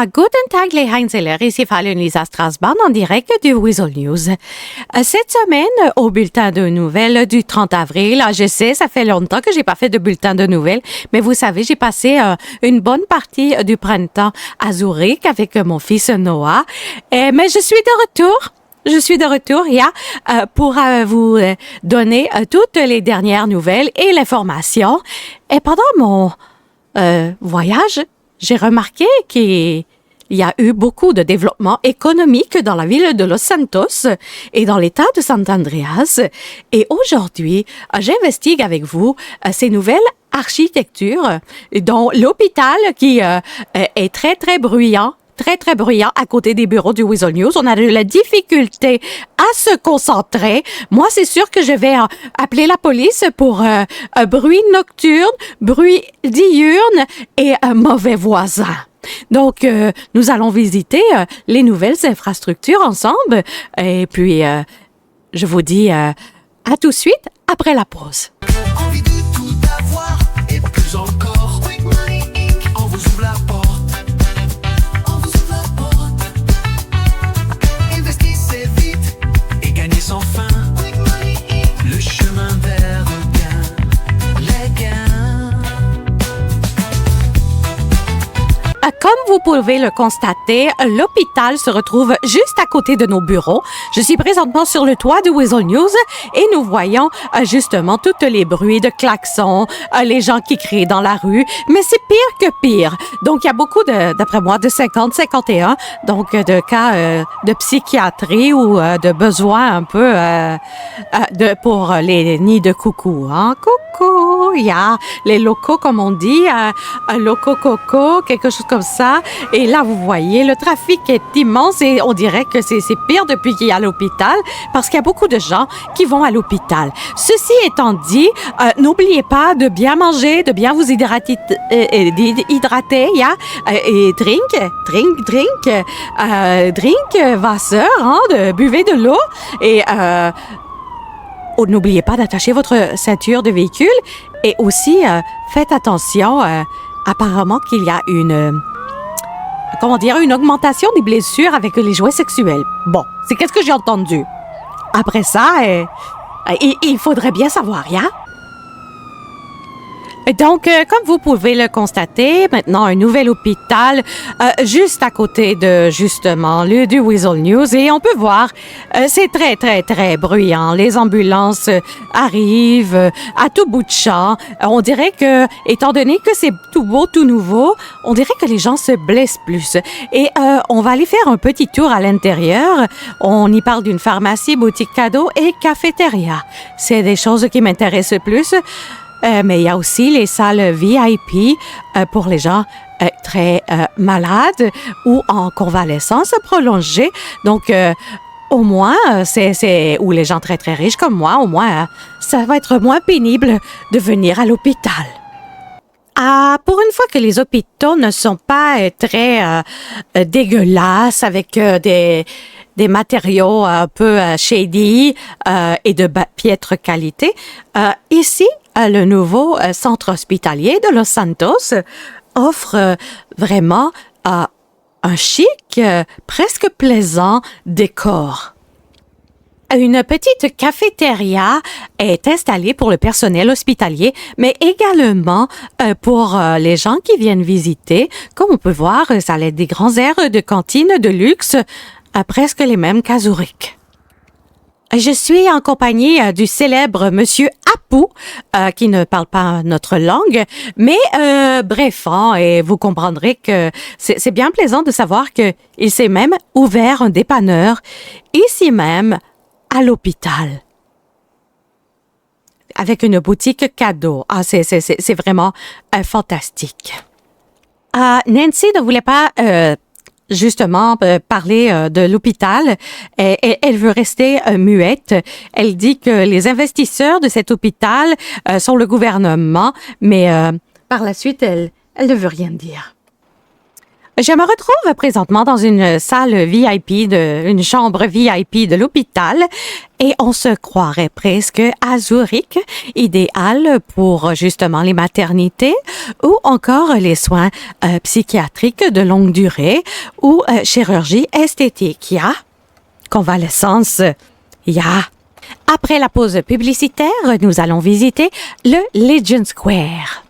Guten Tag, les Heinzeller, ici Fallon Lisa Strasbahn en direct du Weasel News. Cette semaine, au bulletin de nouvelles du 30 avril, je sais, ça fait longtemps que j'ai pas fait de bulletin de nouvelles, mais vous savez, j'ai passé une bonne partie du printemps à Zurich avec mon fils Noah. Mais je suis de retour. Pour vous donner toutes les dernières nouvelles et l'information. Et pendant mon voyage, j'ai remarqué qu'il y a eu beaucoup de développement économique dans la ville de Los Santos et dans l'État de San Andreas. Et aujourd'hui, j'investigue avec vous ces nouvelles architectures, dont l'hôpital qui est très, très bruyant à côté des bureaux du Weasel News. On a de la difficulté à se concentrer. Moi, c'est sûr que je vais appeler la police pour un bruit nocturne, bruit diurne et un mauvais voisin. Donc, nous allons visiter les nouvelles infrastructures ensemble. Et puis, je vous dis à tout de suite après la pause. Envie de tout avoir et plus encore. Quick Money Inc. On vous ouvre la porte. Investissez vite et gagnez sans fin. Quick Money Inc. Le chemin vers le gain. Les gains. Comme vous pouvez le constater, l'hôpital se retrouve juste à côté de nos bureaux. Je suis présentement sur le toit du Weasel News et nous voyons justement tous les bruits de klaxons, les gens qui crient dans la rue, mais c'est pire que pire. Donc, il y a beaucoup d'après moi, de 50-51, donc de cas de psychiatrie ou de besoins un peu pour les nids de coucou. Hein? Coucou! Il y a les locaux, comme on dit, un loco-coco, quelque chose comme ça. Et là, vous voyez, le trafic est immense et on dirait que c'est pire depuis qu'il y a l'hôpital parce qu'il y a beaucoup de gens qui vont à l'hôpital. Ceci étant dit, n'oubliez pas de bien manger, de bien vous hydrater, et drink, Wasser, hein, buvez de l'eau et n'oubliez pas d'attacher votre ceinture de véhicule et aussi faites attention. Apparemment qu'il y a une augmentation des blessures avec les jouets sexuels. Bon, c'est qu'est-ce que j'ai entendu. Après ça, il faudrait bien savoir, ya? Donc, comme vous pouvez le constater, maintenant un nouvel hôpital juste à côté de, justement, du Weasel News. Et on peut voir, c'est très, très, très bruyant. Les ambulances arrivent à tout bout de champ. On dirait que, étant donné que c'est tout beau, tout nouveau, on dirait que les gens se blessent plus. Et on va aller faire un petit tour à l'intérieur. On y parle d'une pharmacie, boutique cadeau et cafétéria. C'est des choses qui m'intéressent plus. Mais il y a aussi les salles VIP pour les gens très malades ou en convalescence prolongée. Donc, au moins, ou les gens très, très riches comme moi, au moins, ça va être moins pénible de venir à l'hôpital. Pour une fois que les hôpitaux ne sont pas très dégueulasses avec des matériaux un peu shady et de piètre qualité, ici, le nouveau centre hospitalier de Los Santos offre vraiment un chic, presque plaisant décor. Une petite cafétéria est installée pour le personnel hospitalier, mais également pour les gens qui viennent visiter. Comme on peut voir, ça a des grands airs de cantine de luxe, presque les mêmes qu'à Zurich. Je suis en compagnie du célèbre monsieur Apu, qui ne parle pas notre langue, mais bref, et vous comprendrez que c'est bien plaisant de savoir qu'il s'est même ouvert un dépanneur, ici même, à l'hôpital, avec une boutique cadeau. C'est vraiment fantastique. Nancy ne voulait pas justement parler de l'hôpital. Elle veut rester muette. Elle dit que les investisseurs de cet hôpital sont le gouvernement, mais par la suite, elle ne veut rien dire. Je me retrouve présentement dans une salle VIP, une chambre VIP de l'hôpital et on se croirait presque à Zurich, idéal pour justement les maternités ou encore les soins psychiatriques de longue durée ou chirurgie esthétique. Ya, convalescence. Ya. Après la pause publicitaire, nous allons visiter le Legion Square.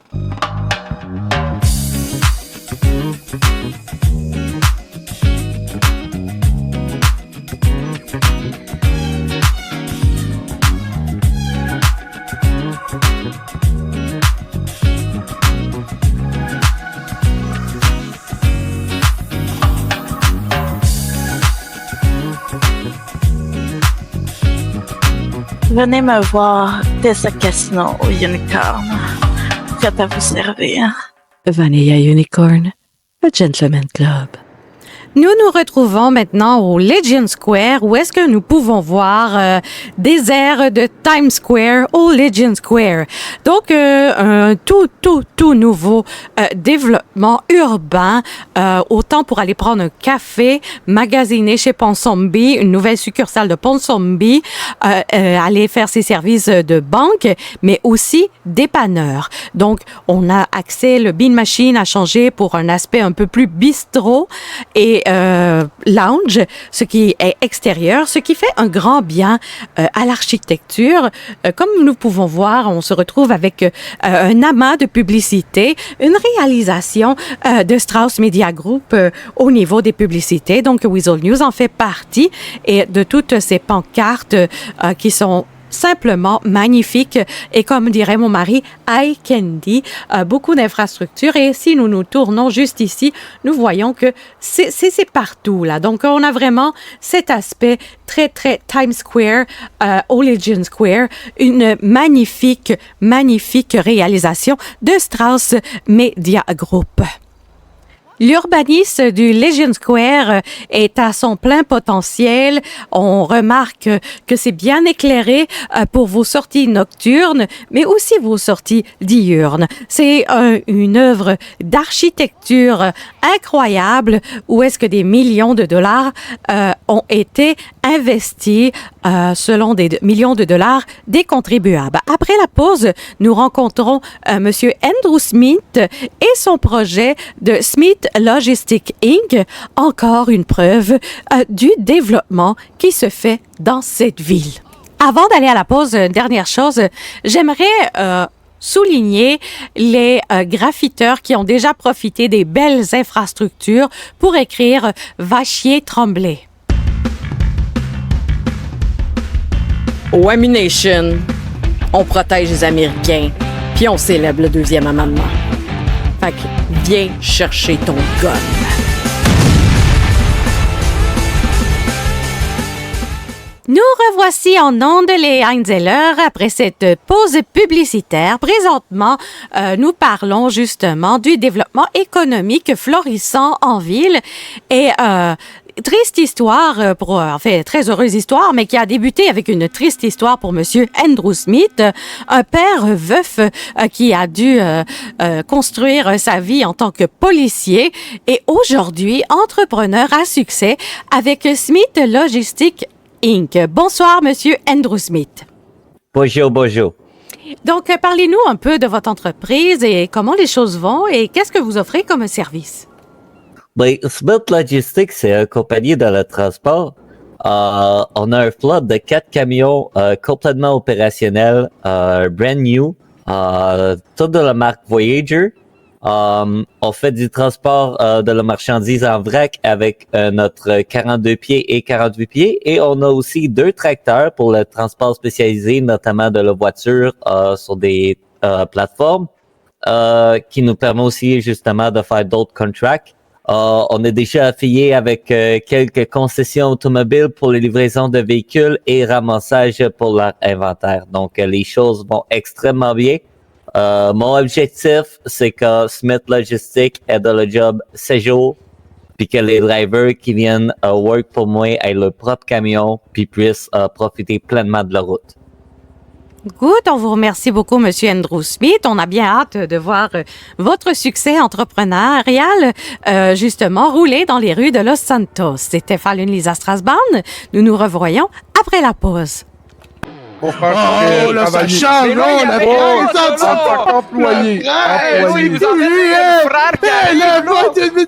Venez me voir Tessa Casino au Unicorn. Prête à vous servir. Vanilla Unicorn, le Gentleman Club. Nous nous retrouvons maintenant au Legion Square où est-ce que nous pouvons voir des airs de Times Square au Legion Square. Donc, un tout nouveau développement urbain, autant pour aller prendre un café, magasiner chez Ponsonby, une nouvelle succursale de Ponsonby, aller faire ses services de banque, mais aussi dépanneur. Donc, on a accès, le Bean Machine a changé pour un aspect un peu plus bistrot et lounge, ce qui est extérieur, ce qui fait un grand bien à l'architecture. Comme nous pouvons voir, on se retrouve avec un amas de publicité, une réalisation de Strauss Media Group au niveau des publicités. Donc, Weasel News en fait partie et de toutes ces pancartes qui sont simplement magnifique et comme dirait mon mari, eye candy, beaucoup d'infrastructures et si nous nous tournons juste ici, nous voyons que c'est partout là. Donc on a vraiment cet aspect très Times Square au Legion Square, une magnifique réalisation de Strauss Media Group. L'urbanisme du Legion Square est à son plein potentiel. On remarque que c'est bien éclairé pour vos sorties nocturnes, mais aussi vos sorties diurnes. C'est une œuvre d'architecture incroyable où est-ce que des millions de dollars ont été investis selon des millions de dollars des contribuables. Après la pause, nous rencontrons Monsieur Andrew Smith et son projet de Smith Logistics Inc. Encore une preuve du développement qui se fait dans cette ville. Avant d'aller à la pause, dernière chose, j'aimerais souligner les graffiteurs qui ont déjà profité des belles infrastructures pour écrire Vachier-Tremblay. Au Ammunition, on protège les Américains, puis on célèbre le 2e amendement. Fait que viens chercher ton gun. Nous revoici en ondes les Heinzeller après cette pause publicitaire. Présentement, nous parlons justement du développement économique florissant en ville et triste histoire, très heureuse histoire, mais qui a débuté avec une triste histoire pour Monsieur Andrew Smith, un père veuf qui a dû construire sa vie en tant que policier et aujourd'hui entrepreneur à succès avec Smith Logistics Inc. Bonsoir, Monsieur Andrew Smith. Bonjour. Donc, parlez-nous un peu de votre entreprise et comment les choses vont et qu'est-ce que vous offrez comme service? Ben, Smith Logistics, c'est une compagnie dans le transport. On a un flot de 4 camions complètement opérationnels, brand new, tout de la marque Voyager. On fait du transport de la marchandise en vrac avec notre 42 pieds et 48 pieds et on a aussi 2 tracteurs pour le transport spécialisé, notamment de la voiture sur des plateformes qui nous permet aussi justement de faire d'autres contracts. On est déjà affilié avec quelques concessions automobiles pour les livraisons de véhicules et ramassage pour leur inventaire. Donc, les choses vont extrêmement bien. Mon objectif, c'est que Smith Logistics ait de le job 7 jours, puis que les drivers qui viennent work pour moi aient leur propre camion, puis puissent profiter pleinement de la route. Good, on vous remercie beaucoup, Monsieur Andrew Smith. On a bien hâte de voir votre succès entrepreneurial, justement, rouler dans les rues de Los Santos. C'était Fallon Lisa Strasbourg. Nous nous revoyons après la pause. Pour faire Oh, là, ça travailler. change, Mais là, oh, il y la avait présence, un ça, ça, employé. oui, Employé. vous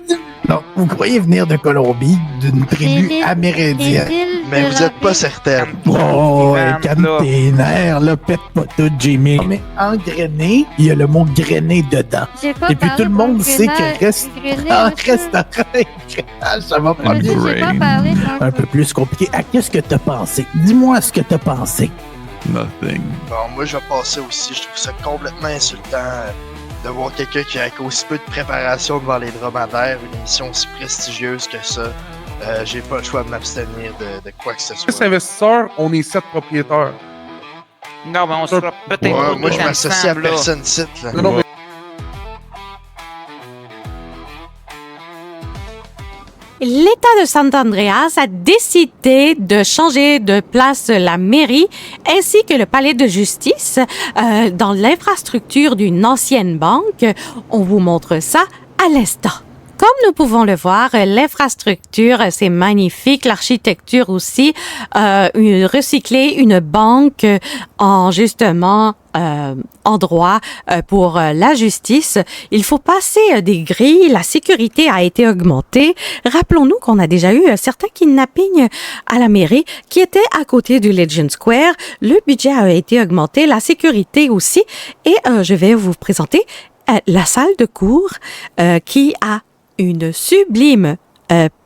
non, vous croyez venir de Colombie, d'une tribu amérindienne. Mais vous êtes pas certaine. Oh, calme tes nerfs, là, pète pas tout, Jimmy. Mais engrainé, il y a le mot grainé dedans. Et puis tout le monde sait que reste en restaurant, ça va pas bien. Un peu plus compliqué. Ah, qu'est-ce que t'as pensé? Dis-moi ce que t'as pensé. Nothing. Bon, moi, je vais passer aussi. Je trouve ça complètement insultant de voir quelqu'un qui a aussi peu de préparation devant les dromadaires, une émission aussi prestigieuse que ça. J'ai pas le choix de m'abstenir de quoi que ce soit. 6 investisseurs, on est 7 propriétaires. Non, mais on sera peut-être Ouais, pas moi, je tous m'associe à ensemble, là. personne ici, là. Non, mais L'État de Sant Andreas a décidé de changer de place la mairie ainsi que le palais de justice dans l'infrastructure d'une ancienne banque. On vous montre ça à l'instant. Comme nous pouvons le voir, l'infrastructure, c'est magnifique, l'architecture aussi, recycler une banque en justement endroit pour la justice. Il faut passer des grilles, la sécurité a été augmentée. Rappelons-nous qu'on a déjà eu certains kidnappings à la mairie qui étaient à côté du Legion Square. Le budget a été augmenté, la sécurité aussi. Et je vais vous présenter la salle de cours qui a une sublime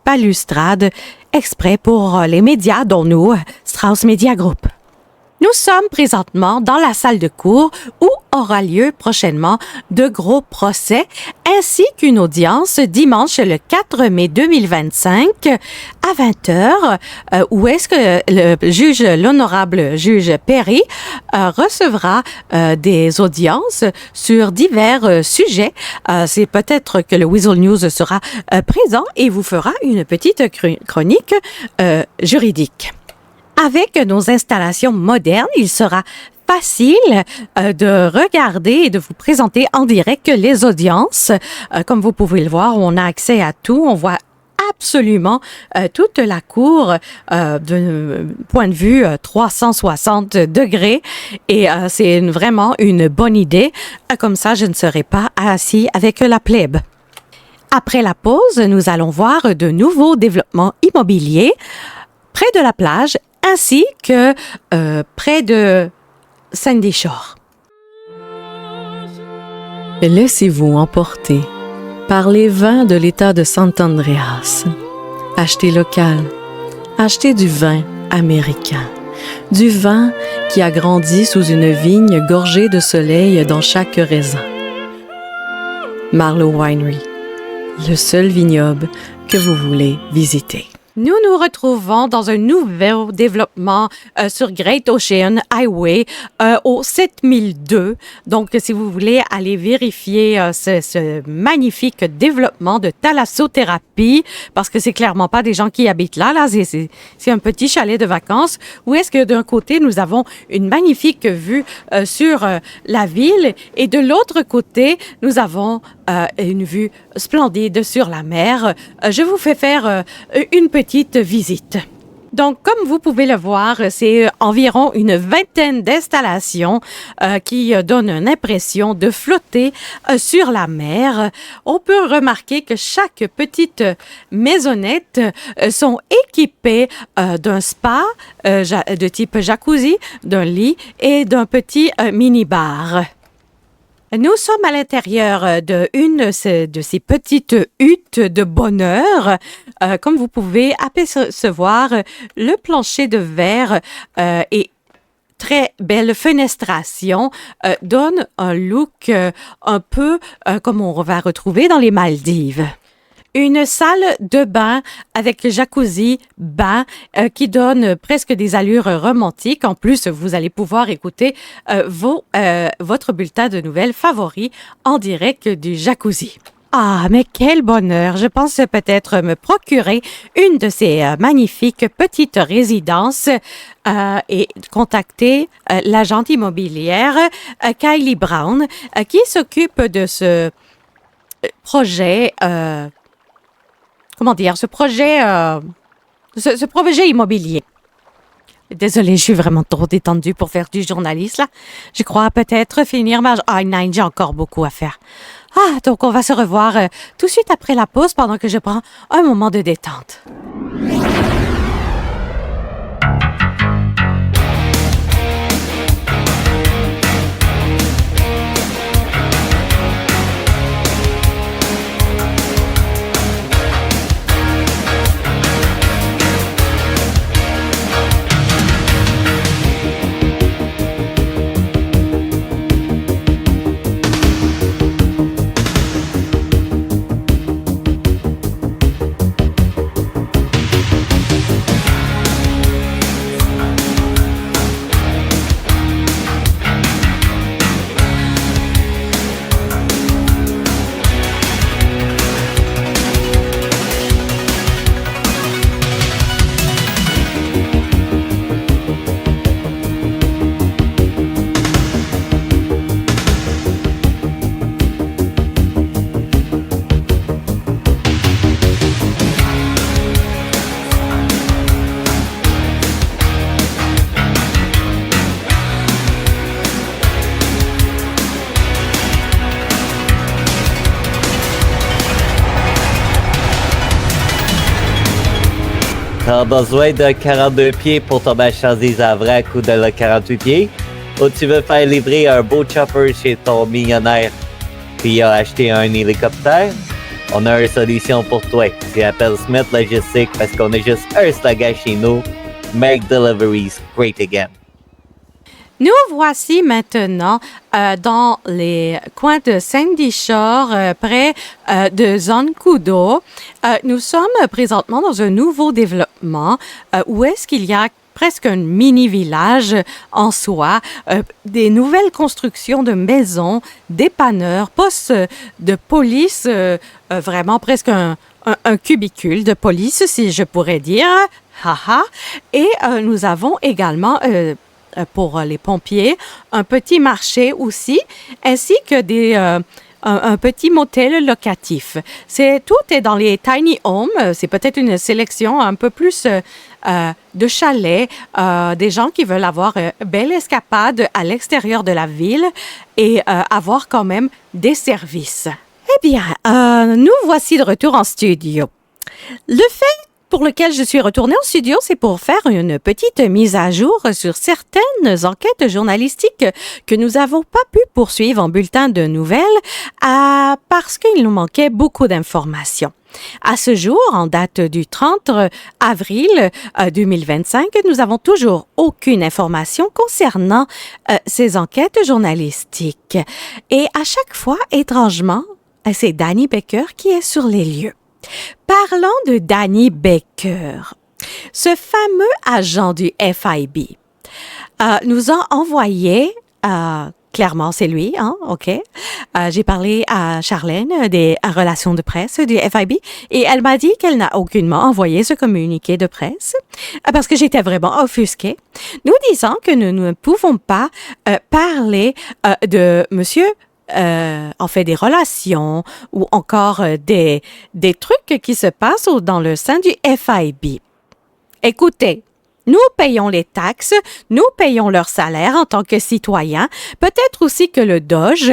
balustrade exprès pour les médias, dont nous, Strauss Media Group. Nous sommes présentement dans la salle de cours où aura lieu prochainement de gros procès ainsi qu'une audience dimanche le 4 mai 2025 à 20h où est-ce que le juge, l'honorable juge Perry recevra des audiences sur divers sujets. C'est peut-être que le Weasel News sera présent et vous fera une petite chronique juridique. Avec nos installations modernes, il sera facile de regarder et de vous présenter en direct les audiences. Comme vous pouvez le voir, on a accès à tout. On voit absolument toute la cour d'un point de vue 360 degrés et c'est vraiment une bonne idée. Comme ça, je ne serai pas assis avec la plèbe. Après la pause, nous allons voir de nouveaux développements immobiliers près de la plage ainsi que près de Sandy Shore. Laissez-vous emporter par les vins de l'État de Sant Andreas. Achetez local. Achetez du vin américain. Du vin qui a grandi sous une vigne gorgée de soleil dans chaque raisin. Marlowe Winery, le seul vignoble que vous voulez visiter. Nous nous retrouvons dans un nouveau développement sur Great Ocean Highway au 7002. Donc, si vous voulez aller vérifier ce magnifique développement de thalassothérapie, parce que c'est clairement pas des gens qui habitent là, c'est un petit chalet de vacances, où est-ce que d'un côté, nous avons une magnifique vue sur la ville et de l'autre côté, nous avons une vue splendide sur la mer. Je vous fais faire une petite visite. Donc, comme vous pouvez le voir, c'est environ une vingtaine d'installations qui donnent une impression de flotter sur la mer. On peut remarquer que chaque petite maisonnette sont équipées d'un spa de type jacuzzi, d'un lit et d'un petit mini-bar. Nous sommes à l'intérieur de ces petites huttes de bonheur. Comme vous pouvez apercevoir, le plancher de verre et très belle fenestration donne un look un peu comme on va retrouver dans les Maldives. Une salle de bain avec jacuzzi, bain qui donne presque des allures romantiques. En plus, vous allez pouvoir écouter votre bulletin de nouvelles favoris en direct du jacuzzi. Ah, mais quel bonheur! Je pense peut-être me procurer une de ces magnifiques petites résidences et contacter l'agente immobilière Kylie Brown qui s'occupe de ce projet, ce projet immobilier. Désolée, je suis vraiment trop détendue pour faire du journaliste, là. Je crois peut-être finir ma... Ah, non, j'ai encore beaucoup à faire. Ah, donc on va se revoir tout de suite après la pause pendant que je prends un moment de détente. T'as besoin de 42 pieds pour ton marchandise à vrac ou de le 48 pieds? Ou tu veux faire livrer un beau chopper chez ton millionnaire qui a acheté un hélicoptère? On a une solution pour toi. Tu appelles Smith Logistics parce qu'on a juste un slogan chez nous. Make deliveries great again. Nous voici maintenant dans les coins de Sandy Shore, près de Zancudo. Nous sommes présentement dans un nouveau développement où est-ce qu'il y a presque un mini-village en soi, des nouvelles constructions de maisons, dépanneurs, postes de police, vraiment presque un cubicule de police, si je pourrais dire. Haha. Et nous avons également... pour les pompiers, un petit marché aussi, ainsi que un petit motel locatif. Tout est dans les tiny homes. C'est peut-être une sélection un peu plus de chalets, des gens qui veulent avoir une belle escapade à l'extérieur de la ville et avoir quand même des services. Eh bien, nous voici de retour en studio. Le fait pour lequel je suis retournée en studio, c'est pour faire une petite mise à jour sur certaines enquêtes journalistiques que nous n'avons pas pu poursuivre en bulletin de nouvelles parce qu'il nous manquait beaucoup d'informations. À ce jour, en date du 30 avril 2025, nous n'avons toujours aucune information concernant ces enquêtes journalistiques. Et à chaque fois, étrangement, c'est Danny Baker qui est sur les lieux. Parlons de Danny Baker, ce fameux agent du FIB, nous a envoyé, clairement c'est lui, hein, ok, j'ai parlé à Charlène des relations de presse du FIB et elle m'a dit qu'elle n'a aucunement envoyé ce communiqué de presse parce que j'étais vraiment offusquée, nous disant que nous ne pouvons pas parler de monsieur en fait des relations ou encore des trucs qui se passent dans le sein du FIB. Écoutez, nous payons les taxes, nous payons leur salaire en tant que citoyens. Peut-être aussi que le Doge,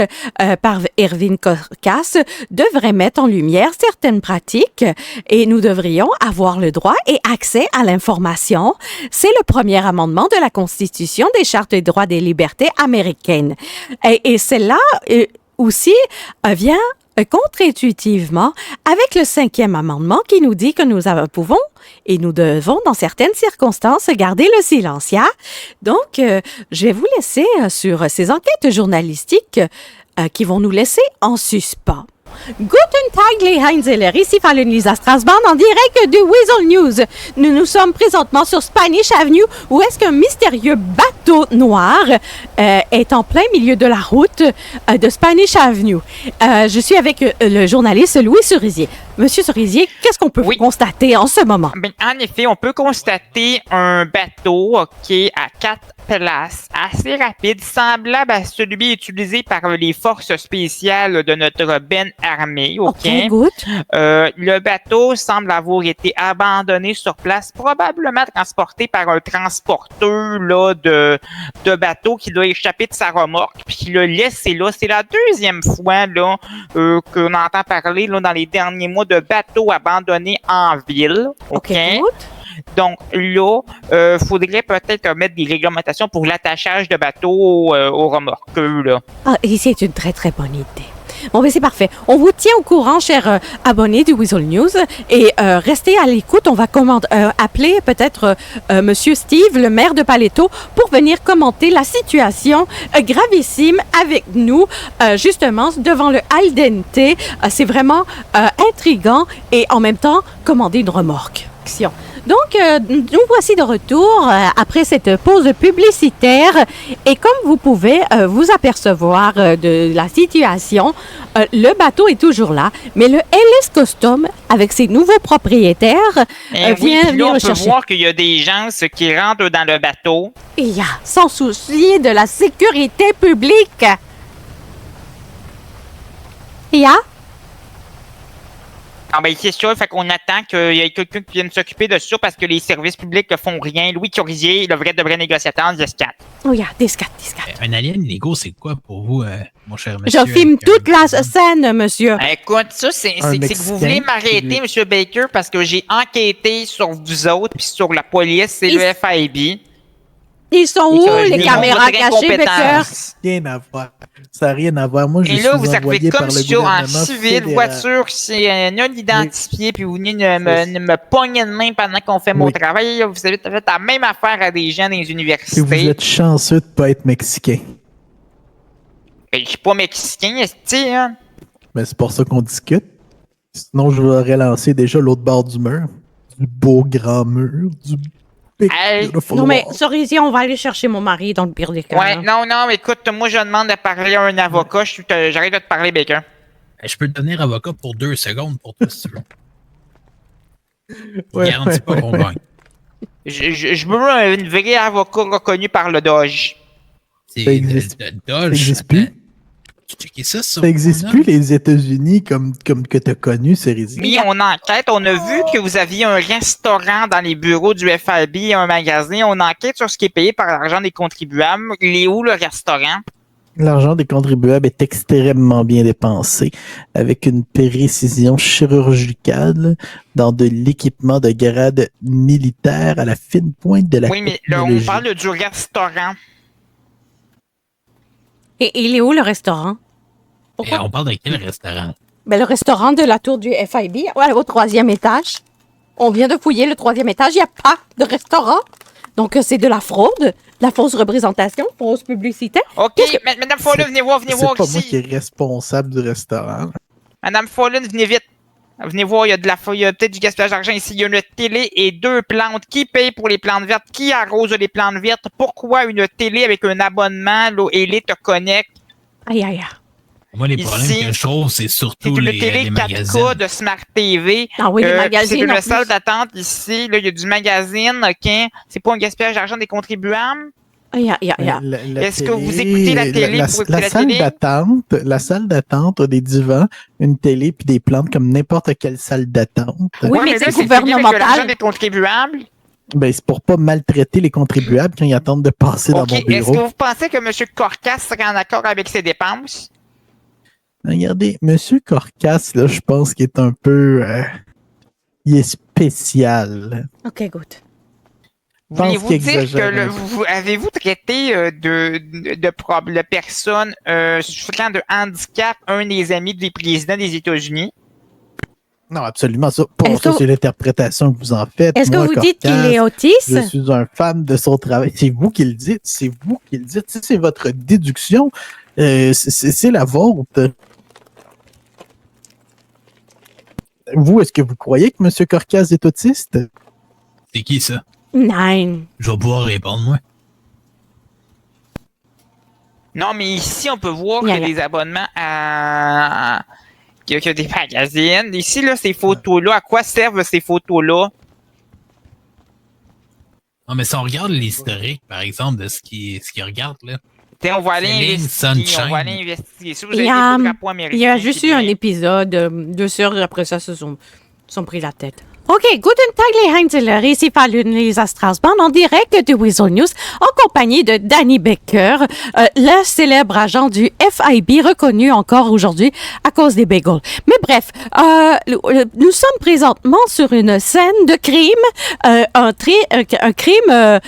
par Irving Korkas, devrait mettre en lumière certaines pratiques et nous devrions avoir le droit et accès à l'information. C'est le premier amendement de la Constitution des Chartes des droits et libertés américaines. Et celle-là aussi vient contre-intuitivement avec le 5e amendement qui nous dit que nous pouvons et nous devons, dans certaines circonstances, garder le silence. Donc, je vais vous laisser sur ces enquêtes journalistiques qui vont nous laisser en suspens. Guten Tag, les Heinzeller. Ici Fallon Lisa Strasband en direct de Weasel News. Nous sommes présentement sur Spanish Avenue où est-ce qu'un mystérieux bateau noir est en plein milieu de la route de Spanish Avenue. Je suis avec le journaliste Louis Cerisier. Monsieur Cerisier, qu'est-ce qu'on peut constater en ce moment? Ben, en effet, on peut constater un bateau, à 4 places, assez rapide, semblable à celui utilisé par les forces spéciales de notre benne armée, OK, good. Le bateau semble avoir été abandonné sur place, probablement transporté par un transporteur là, de bateau qui doit échapper de sa remorque, puis qui l'a laissé là. C'est la deuxième fois là qu'on entend parler là, dans les derniers mois de bateaux abandonnés en ville. OK. Donc là, faudrait peut-être mettre des réglementations pour l'attachage de bateaux aux remorqueurs. Là. Ah, et c'est une très, très bonne idée. Bon, ben c'est parfait. On vous tient au courant, chers abonnés du Weasel News, et restez à l'écoute. On va appeler peut-être Monsieur Steve, le maire de Paleto, pour venir commenter la situation gravissime avec nous, justement, devant le al dente. C'est vraiment intriguant et en même temps, commander une remorque. Donc, nous voici de retour après cette pause publicitaire et comme vous pouvez vous apercevoir de la situation, le bateau est toujours là, mais le LS Custom, avec ses nouveaux propriétaires, vient là, on le peut chercher. voir qu'il y a des gens qui rentrent dans le bateau. Et sans souci de la sécurité publique. Ah ben c'est sûr, fait qu'on attend qu'il y ait quelqu'un qui vienne s'occuper de ça parce que les services publics ne font rien. Louis Corrier, le vrai négociateur, Descat. Descat. Un alien illégaux, c'est quoi pour vous, mon cher monsieur? Je filme toute la scène, monsieur. Écoute, ça, c'est que vous voulez m'arrêter, monsieur Baker, parce que j'ai enquêté sur vous autres puis sur la police et le FIB. Ils sont où, les caméras cachées, Baker? Rien à voir. Ça n'a rien à voir. Moi, je et suis là, vous arrivez envoyé comme par le si en gouvernement civil, fédéral. voiture, c'est non identifié, puis vous venez me pogner de main pendant qu'on fait mon travail. Vous avez fait la même affaire à des gens dans les universités. Et vous êtes chanceux de ne pas être mexicain. Ben, je suis pas mexicain, est-ce hein? Mais c'est pour ça qu'on discute. Sinon, je vous aurais lancé déjà l'autre bord du mur. Du beau grand mur. Du big beautiful Non, mais wall. Cerisier, on va aller chercher mon mari dans le pire des cas. Ouais, non, écoute, moi, je demande de parler à un avocat. J'arrête de te parler, Baker. Je peux te devenir avocat pour 2 secondes pour toi, si tu veux. Je Ouais, garantis pas qu'on gagne. Je veux une vraie avocat reconnue par le Dodge. Ça existe. Dodge. existe plus. Tu checkais ça sur Ça n'existe plus les États-Unis comme que tu as connu, Cerisier. Oui, on enquête. On a vu que vous aviez un restaurant dans les bureaux du FIB, un magasin. On enquête sur ce qui est payé par l'argent des contribuables. Il est où le restaurant? L'argent des contribuables est extrêmement bien dépensé, avec une précision chirurgicale dans de l'équipement de grade militaire à la fine pointe de la Oui, mais là, on technologie. parle du restaurant. Et il est où, le restaurant? Et on parle de quel restaurant? Ben, le restaurant de la tour du FIB, ouais, au 3e étage. On vient de fouiller le 3e étage, il n'y a pas de restaurant. Donc, c'est de la fraude, de la fausse représentation, fausse publicité. OK, Madame Fallon, venez voir C'est pas moi qui est responsable du restaurant. Madame Fallon, venez vite. Venez voir, il y a peut-être du gaspillage d'argent ici. Il y a une télé et 2 plantes. Qui paye pour les plantes vertes? Qui arrose les plantes vertes? Pourquoi une télé avec un abonnement, là, Elite Connect? Aïe. Moi, les problèmes que je trouve, c'est C'est surtout une les télé 4K magazines. de Smart TV. Ah oui, les magazines, C'est en une salle plus. d'attente ici. Là, il y a du magazine, OK? C'est pas un gaspillage d'argent des contribuables? Aïe. Est-ce que vous écoutez la télé pour écouter la salle télé? La salle d'attente a des divans, une télé puis des plantes comme n'importe quelle salle d'attente. Oui, mais c'est là, payé avec gouvernemental. l'argent des contribuables. Ben, c'est pour pas maltraiter les contribuables quand ils attendent de passer dans OK. mon Est-ce bureau. que vous pensez que M. Corcas serait en accord avec ses dépenses? Regardez, Monsieur Corcas, là, je pense qu'il est un peu... il est spécial. OK, good. Je pense Voulez-vous qu'il dire que exagère un peu. avez-vous traité de personnes souffrant de handicap un des amis du président des États-Unis? Non, absolument. Ça, Est-ce ça que- c'est l'interprétation que vous en faites. Est-ce que Moi, vous dites qu'il Corcas, est autiste? Je suis un fan de son travail. C'est vous qui le dites. C'est vous qui le dites. Si c'est votre déduction, c'est la vôtre. vous, est-ce que vous croyez que M. Corcaz est autiste? C'est qui ça? Nine. Je vais pouvoir répondre, moi. Non, mais ici, on peut voir Yeah, qu'il y a des abonnements à... qu'il y a des magazines. Ici, là, ces photos-là, à quoi servent ces photos-là? Non, mais si on regarde l'historique, par exemple, de ce qu'il regarde, là. On va aller Céline investiguer. Sunshine. On va aller investiguer. Si vous Il avez y a, des drapeaux américains, il y a juste c'est eu un bien. épisode, 2 heures après ça, se sont pris la tête. OK, guten Tag, les Heinzler, ici Lisa Strasbourg, en direct de Weasel News, en compagnie de Danny Becker, le célèbre agent du FIB, reconnu encore aujourd'hui à cause des bagels. Mais bref, nous sommes présentement sur une scène de crime, un crime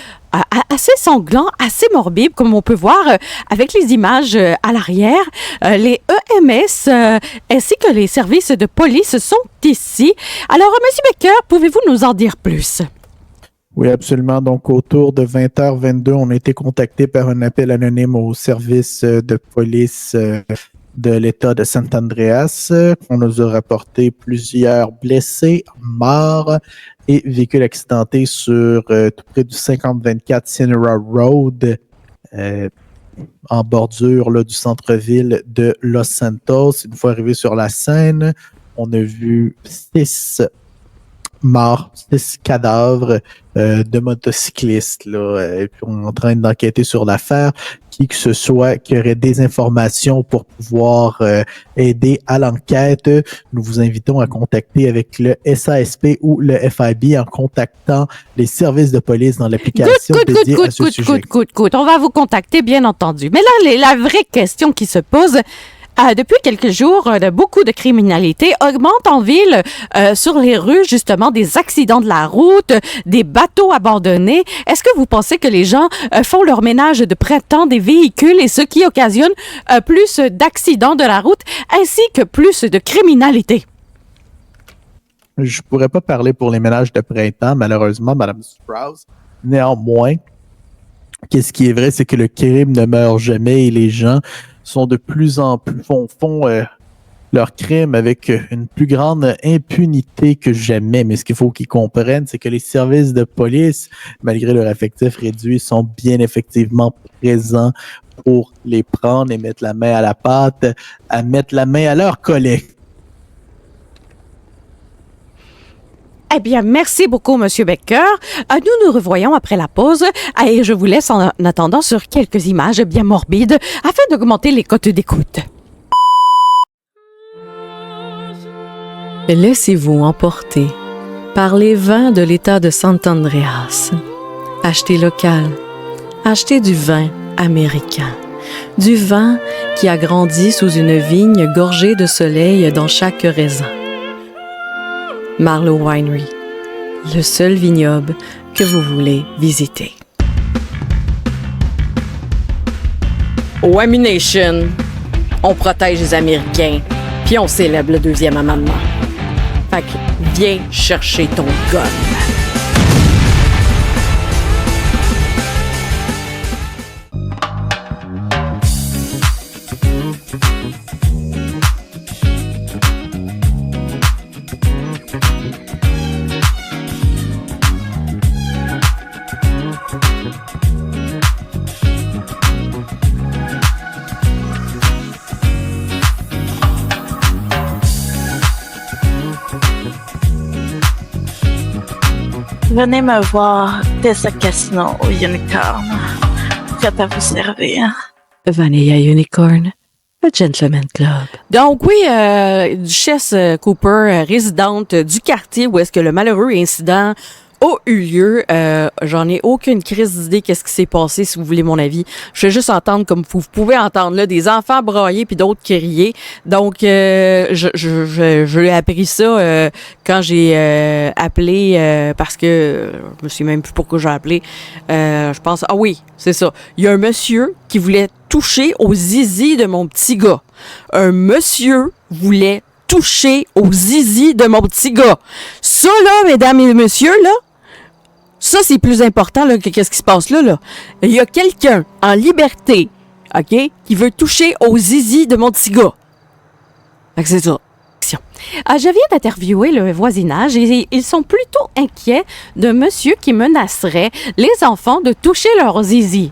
assez sanglant, assez morbide, comme on peut voir avec les images à l'arrière. Les EMS ainsi que les services de police sont ici. Alors, M. Becker, pouvez-vous nous en dire plus? Oui, absolument. Donc, autour de 20h22, on a été contacté par un appel anonyme au service de police de l'État de San Andreas. On nous a rapporté plusieurs blessés, morts et véhicules accidentés sur tout près du 5024 Cinera Road, en bordure là, du centre-ville de Los Santos. Une fois arrivé sur la scène, on a vu 6 morts, 6 cadavres de motocyclistes. Là, et puis on est en train d'enquêter sur l'affaire. Qui que ce soit qui aurait des informations pour pouvoir aider à l'enquête, nous vous invitons à contacter avec le SASP ou le FIB en contactant les services de police dans l'application dédiée à ce sujet. On va vous contacter, bien entendu. Mais là, la vraie question qui se pose... depuis quelques jours, beaucoup de criminalité augmente en ville sur les rues, justement, des accidents de la route, des bateaux abandonnés. Est-ce que vous pensez que les gens font leur ménage de printemps des véhicules et ce qui occasionne plus d'accidents de la route ainsi que plus de criminalité? Je pourrais pas parler pour les ménages de printemps, malheureusement, Mme Sprouse. Néanmoins, qu'est-ce qui est vrai, c'est que le crime ne meurt jamais et les gens sont de plus en plus font leur crime avec une plus grande impunité que jamais. Mais ce qu'il faut qu'ils comprennent, c'est que les services de police, malgré leur effectif réduit, sont bien effectivement présents pour les prendre et mettre la main à la pâte, à mettre la main à leurs collègues. Eh bien, merci beaucoup, M. Becker. Nous nous revoyons après la pause et je vous laisse en attendant sur quelques images bien morbides afin d'augmenter les cotes d'écoute. Laissez-vous emporter par les vins de l'État de San Andreas. Achetez local. Achetez du vin américain. Du vin qui a grandi sous une vigne gorgée de soleil dans chaque raisin. Marlowe Winery, le seul vignoble que vous voulez visiter. Au Ammunition, on protège les Américains, puis on célèbre le 2e amendement. Fait que viens chercher ton gun. Venez me voir, Tessa Casino au Unicorn. Prête à vous servir. Vanilla Unicorn, le Gentleman Club. Donc oui, Duchesse Cooper, résidente du quartier où est-ce que le malheureux incident a eu lieu. J'en ai aucune crise d'idée qu'est-ce qui s'est passé, si vous voulez mon avis. Je vais juste entendre, comme vous pouvez entendre là, des enfants brailler puis d'autres crier. Donc, je l'ai appris ça quand j'ai appelé, parce que je me sais même plus pourquoi j'ai appelé. Je pense, ah oui, c'est ça. Il y a un monsieur qui voulait toucher au zizi de mon petit gars. Un monsieur voulait toucher au zizi de mon petit gars. Ça, là, mesdames et messieurs, là, ça, c'est plus important là, que qu'est-ce qui se passe là, là. Il y a quelqu'un en liberté, OK, qui veut toucher au zizi de mon petit gars. Fait que c'est ça. Je viens d'interviewer le voisinage et ils sont plutôt inquiets de monsieur qui menacerait les enfants de toucher leur zizi.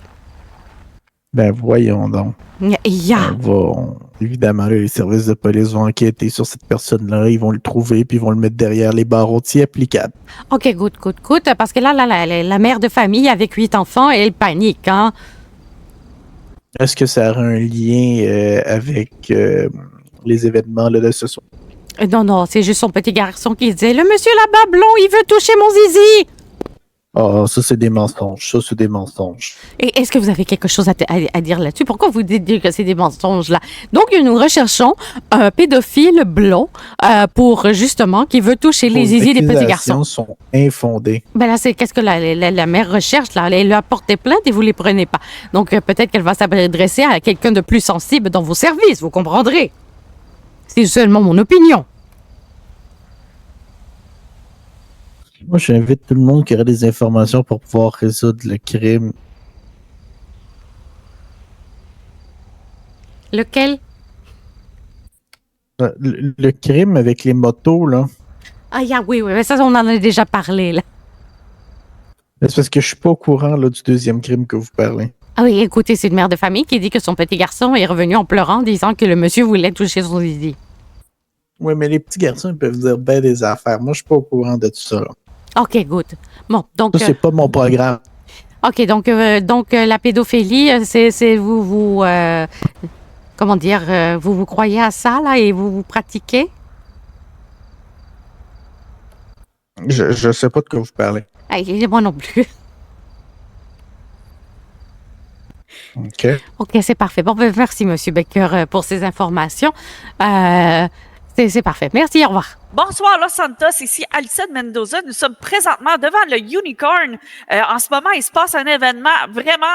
Ben voyons donc. Yeah. Évidemment, là, les services de police vont enquêter sur cette personne-là, ils vont le trouver, puis ils vont le mettre derrière les barreaux si applicable. OK, good, parce que là, la mère de famille avec 8 enfants, elle panique, hein? Est-ce que ça a un lien avec les événements là, de ce soir? Non, c'est juste son petit garçon qui disait « Le monsieur là-bas blond, il veut toucher mon zizi! » Ah, ça, c'est des mensonges. Et est-ce que vous avez quelque chose à dire là-dessus? Pourquoi vous dites que c'est des mensonges, là? Donc, nous recherchons un pédophile blond pour, justement, qui veut toucher les zizi des petits garçons. Les accusations sont infondées. Ben là, c'est qu'est-ce que la mère recherche, là? Elle lui a porté plainte et vous les prenez pas. Donc, peut-être qu'elle va s'adresser à quelqu'un de plus sensible dans vos services, vous comprendrez. C'est seulement mon opinion. Moi, j'invite tout le monde qui aurait des informations pour pouvoir résoudre le crime. Lequel? Le crime avec les motos, là. Ah, oui, mais ça, on en a déjà parlé, là. C'est parce que je suis pas au courant là, du deuxième crime que vous parlez. Ah oui, écoutez, c'est une mère de famille qui dit que son petit garçon est revenu en pleurant, disant que le monsieur voulait toucher son zizi. Oui, mais les petits garçons, ils peuvent dire ben des affaires. Moi, je suis pas au courant de tout ça, là. OK, good. Bon, donc... Ça, c'est pas mon programme. OK, donc la pédophilie, c'est vous comment dire, vous croyez à ça, là, et vous pratiquez? Je sais pas de quoi vous parlez. Hey, moi non plus. OK. OK, c'est parfait. Bon, ben, merci, M. Becker, pour ces informations. C'est parfait. Merci, au revoir. Bonsoir Los Santos, ici Alison Mendoza. Nous sommes présentement devant le Unicorn. En ce moment, il se passe un événement vraiment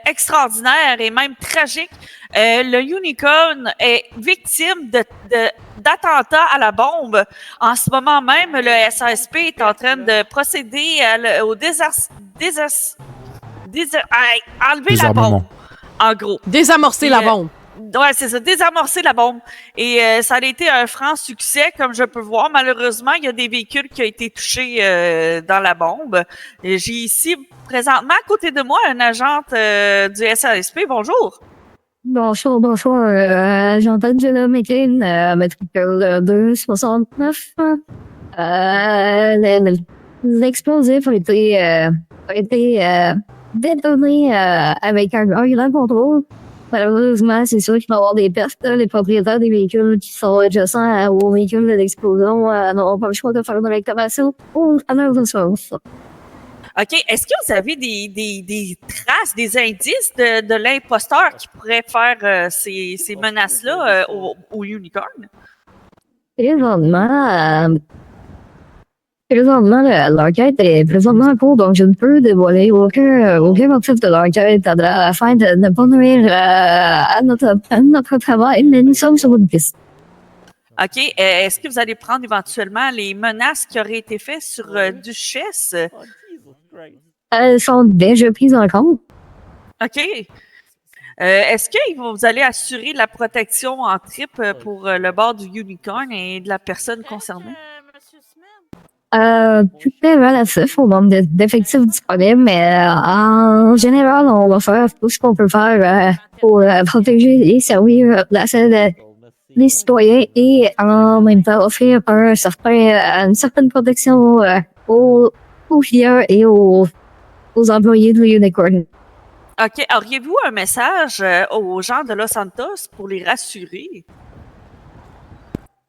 extraordinaire et même tragique. Le Unicorn est victime d'attentats à la bombe. En ce moment même, le SASP est en train de procéder au enlever la bombe, en gros. Désamorcer la bombe. Ouais, c'est ça, désamorcer la bombe. Et ça a été un franc succès, comme je peux voir. Malheureusement, il y a des véhicules qui ont été touchés dans la bombe. J'ai ici, présentement, à côté de moi, une agente du SASP. Bonjour. Bonjour. J'entends Jenna McLean, matricule 269. L'explosif a été détonné avec un grand contrôle. Malheureusement, c'est sûr qu'il va y avoir des pertes. Les propriétaires des véhicules qui sont adjacents aux véhicules de l'explosion n'auront pas le choix de faire une réclamation ou à leur ressources. OK. Est-ce que vous avez des traces, des indices de l'imposteur qui pourrait faire ces menaces-là au Unicorn? Présentement, l'enquête est présentement en cours, donc je ne peux dévoiler aucun motif de l'enquête afin de ne pas nuire à notre travail, mais nous sommes sur une piste. OK. Est-ce que vous allez prendre éventuellement les menaces qui auraient été faites sur Duchesse? Elles sont déjà prises en compte. OK. Est-ce que vous allez assurer la protection en trip pour le bord du Unicorn et de la personne concernée? Tout est relatif au nombre d'effectifs disponibles, mais en général, on va faire tout ce qu'on peut faire pour protéger et servir les citoyens et en même temps offrir une certaine protection aux clients et aux employés de Unicorn. OK. Auriez-vous un message aux gens de Los Santos pour les rassurer?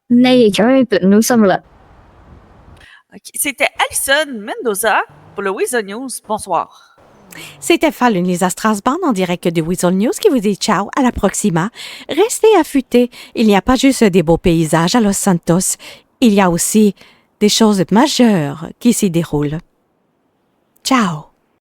N'ayez crainte, nous sommes là. Okay. C'était Alison Mendoza pour le Weasel News. Bonsoir. C'était Fallon Lisa Strasband en direct de Weasel News qui vous dit ciao à la Proxima. Restez affûtés. Il n'y a pas juste des beaux paysages à Los Santos. Il y a aussi des choses majeures qui s'y déroulent. Ciao.